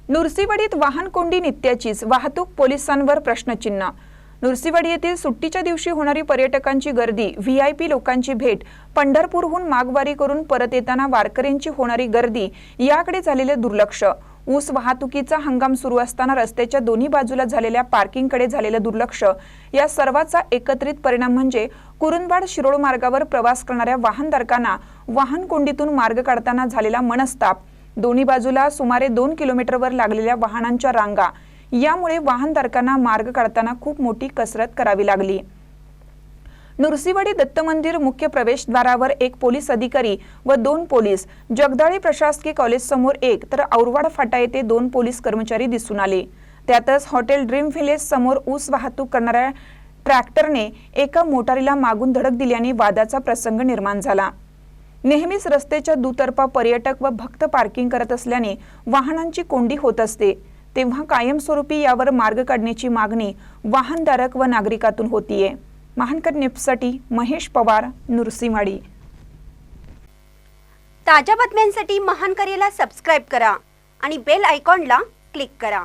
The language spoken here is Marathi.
नुरसीवाडीत वाहन कोंडी नित्याचीच, वाहतूक पोलिसांवर प्रश्नचिन्ह। नुरसीवाडी येथील सुट्टीच्या दिवशी होणारी पर्यटकांची गर्दी, व्हीआयपी लोकांची भेट, पंढरपूरहून माघवारी करून परत येताना वारकऱ्यांची होणारी गर्दी याकडे झालेले दुर्लक्ष, ऊस वाहतुकीचा हंगाम सुरू असताना रस्त्याच्या दोन्ही बाजूला झालेल्या पार्किंगकडे झालेले दुर्लक्ष या सर्वाचा एकत्रित परिणाम म्हणजे कुरुंदवाड शिरोळ मार्गावर प्रवास करणाऱ्या वाहनधारकांना वाहन कोंडीतून मार्ग काढताना झालेला मनस्ताप, दोन्ही बाजूला सुमारे 2 किलोमीटरवर लागलेल्या वाहनांच्या रांगा यामुळे वाहनधारकांना मार्ग काढताना खूप मोठी कसरत करावी लागली। नुरसीवाडी दत्त मंदिर मुख्य प्रवेशद्वारावर एक पोलीस अधिकारी व 2 पोलीस, जगदाळे प्रशासकीय कॉलेज समोर एक तर औरवाड फाटा येथे 2 पोलीस कर्मचारी दिसून आले। त्यातच हॉटेल ड्रीम व्हिलेज समोर ऊस वाहतूक करणाऱ्या ट्रॅक्टरने एका मोटारीला मागून धडक दिल्याने वादाचा प्रसंग निर्माण झाला। नेहमीच रस्त्याच्या दुतर्फा पर्यटक व भक्त पार्किंग करत असल्याने वाहनांची कोंडी होत असते, तेव्हा कायमस्वरूपी यावर मार्ग काढण्याची मागणी वाहनधारक व नागरिकातून होतीये। महानकर न्यूजसाठी महेश पवार, नुरसीवाडी। ताज्या बातम्यांसाठी महानकरेला सबस्क्राइब करा आणि बेल आयकॉनला क्लिक करा।